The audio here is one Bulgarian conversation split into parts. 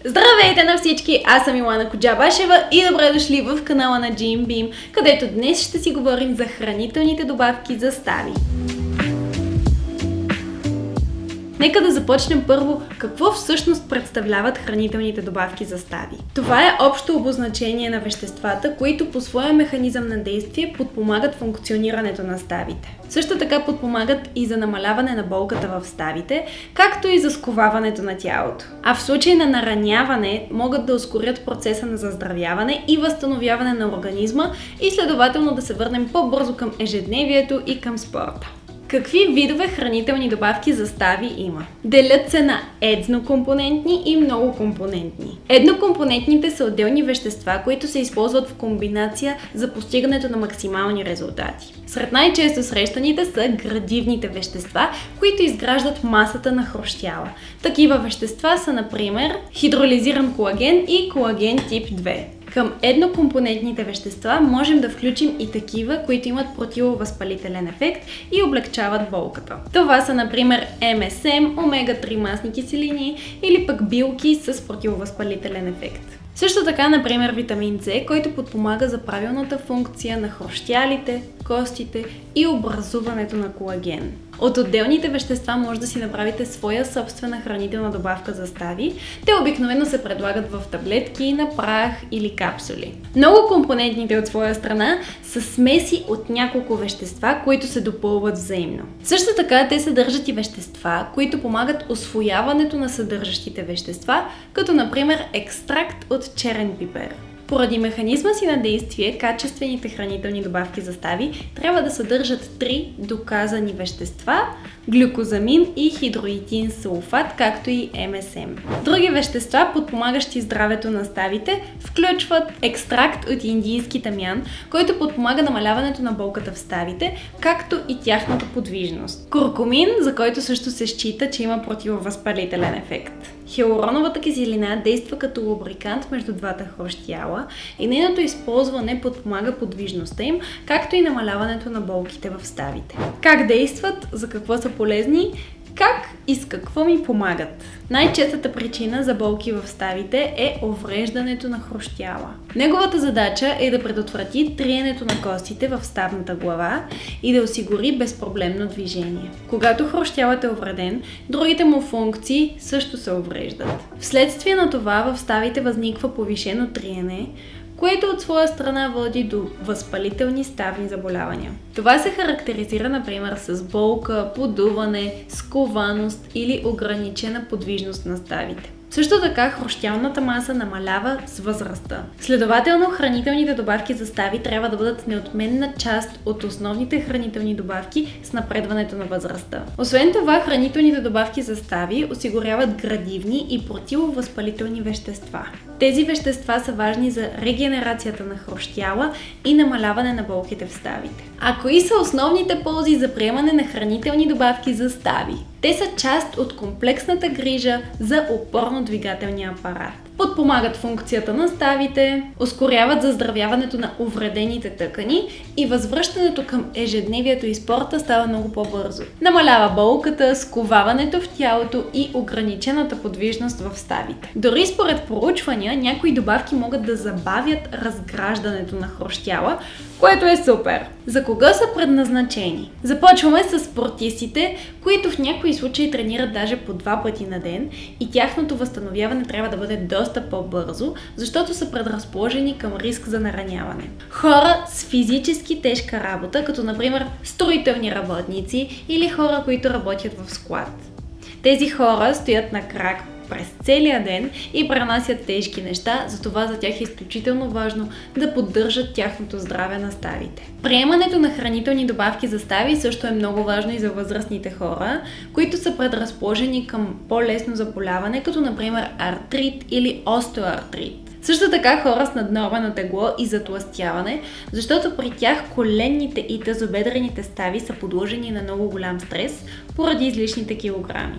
Здравейте на всички! Аз съм Илана Коджабашева и добре дошли в канала на Jim Beam, където днес ще си говорим за хранителните добавки за стави. Нека да започнем първо какво всъщност представляват хранителните добавки за стави. Това е общо обозначение на веществата, които по своя механизъм на действие подпомагат функционирането на ставите. Също така подпомагат и за намаляване на болката в ставите, както и за сковаването на тялото. А в случай на нараняване могат да ускорят процеса на заздравяване и възстановяване на организма и следователно да се върнем по-бързо към ежедневието и към спорта. Какви видове хранителни добавки за стави има? Делят се на еднокомпонентни и многокомпонентни. Еднокомпонентните са отделни вещества, които се използват в комбинация за постигането на максимални резултати. Сред най-често срещаните са градивните вещества, които изграждат масата на хрущяла. Такива вещества са, например, хидролизиран колаген и колаген тип 2. Към еднокомпонентните вещества можем да включим и такива, които имат противовъзпалителен ефект и облегчават болката. Това са, например, МСМ, омега-3 масни киселини или пък билки с противовъзпалителен ефект. Също така, например, витамин С, който подпомага за правилната функция на хрущялите, костите и образуването на колаген. От отделните вещества може да си направите своя собствена хранителна добавка за стави. Те обикновено се предлагат в таблетки, на прах или капсули. Многокомпонентните от своя страна са смеси от няколко вещества, които се допълват взаимно. Също така те съдържат и вещества, които помагат усвояването на съдържащите вещества, като например екстракт от черен пипер. Поради механизма си на действие, качествените хранителни добавки за стави трябва да съдържат 3 доказани вещества – глюкозамин и хидроитин сулфат, както и МСМ. Други вещества, подпомагащи здравето на ставите, включват екстракт от индийски тамян, който подпомага намаляването на болката в ставите, както и тяхната подвижност. Куркумин, за който също се счита, че има противовъзпалителен ефект. Хиалуроновата киселина действа като лубрикант между двата хрущяла и нейното използване подпомага подвижността им, както и намаляването на болките в ставите. Как действат, за какво са полезни, как и с какво ми помагат? Най-честата причина за болки в ставите е увреждането на хрущяла. Неговата задача е да предотврати триенето на костите в ставната глава и да осигури безпроблемно движение. Когато хрущялът е увреден, другите му функции също се увреждат. Вследствие на това в ставите възниква повишено триене, което от своя страна води до възпалителни ставни заболявания. Това се характеризира, например, с болка, подуване, скованост или ограничена подвижност на ставите. Също така хрущялната маса намалява с възрастта. Следователно, хранителните добавки за стави трябва да бъдат неотменна част от основните хранителни добавки с напредването на възрастта. Освен това, хранителните добавки за стави осигуряват градивни и противовъзпалителни вещества. Тези вещества са важни за регенерацията на хрущяла и намаляване на болките в ставите. А кои са основните ползи за приемане на хранителни добавки за стави? Те са част от комплексната грижа за опорно-двигателния апарат. Подпомагат функцията на ставите, ускоряват заздравяването на увредените тъкани и възвръщането към ежедневието и спорта става много по-бързо. Намалява болката, сковаването в тялото и ограничената подвижност в ставите. Дори според проучвания, някои добавки могат да забавят разграждането на хрущяла, което е супер. За кого са предназначени? Започваме с спортистите, които в някои случаи тренират даже по 2 пъти на ден и тяхното възстановяване трябва да бъде доста по-бързо, защото са предразположени към риск за нараняване. Хора с физически тежка работа, като например строителни работници или хора, които работят в склад. Тези хора стоят на крак през целия ден и пренасят тежки неща, затова за тях е изключително важно да поддържат тяхното здраве на ставите. Приемането на хранителни добавки за стави също е много важно и за възрастните хора, които са предразположени към по-лесно заболяване, като например артрит или остеоартрит. Също така хора с наднормено тегло и затлъстяване, защото при тях коленните и тазобедрените стави са подложени на много голям стрес поради излишните килограми.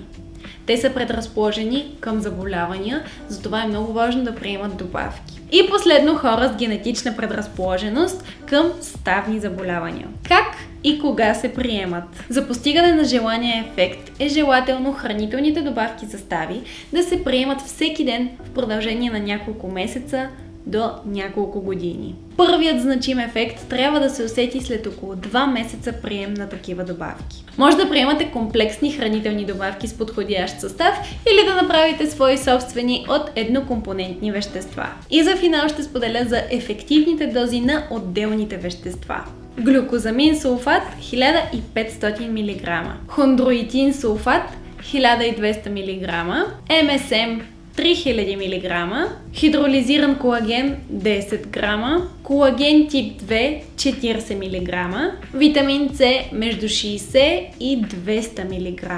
Те са предразположени към заболявания, затова е много важно да приемат добавки. И последно, хора с генетична предразположеност към ставни заболявания. Как и кога се приемат. За постигане на желания ефект е желателно хранителните добавки състави да се приемат всеки ден в продължение на няколко месеца до няколко години. Първият значим ефект трябва да се усети след около 2 месеца прием на такива добавки. Може да приемате комплексни хранителни добавки с подходящ състав или да направите свои собствени от еднокомпонентни вещества. И за финал ще споделя за ефективните дози на отделните вещества. Глюкозамин сулфат 1500 мг, хондроитин сулфат 1200 мг, МСМ 3000 мг, хидролизиран колаген 10 грама, колаген тип 2 40 мг, витамин С между 60 и 200 мг,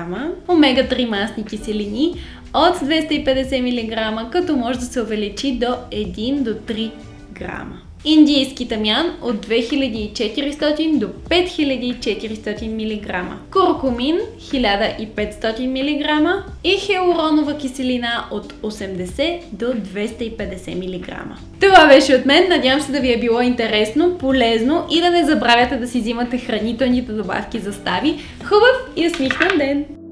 омега-3 масни киселини от 250 мг, като може да се увеличи до 1 до 3 грама. Индийски тамян от 2400 до 5400 мг, куркумин 1500 мг и хиалуронова киселина от 80 до 250 мг. Това беше от мен, надявам се да ви е било интересно, полезно и да не забравяте да си взимате хранителните добавки за стави. Хубав и усмихнат ден!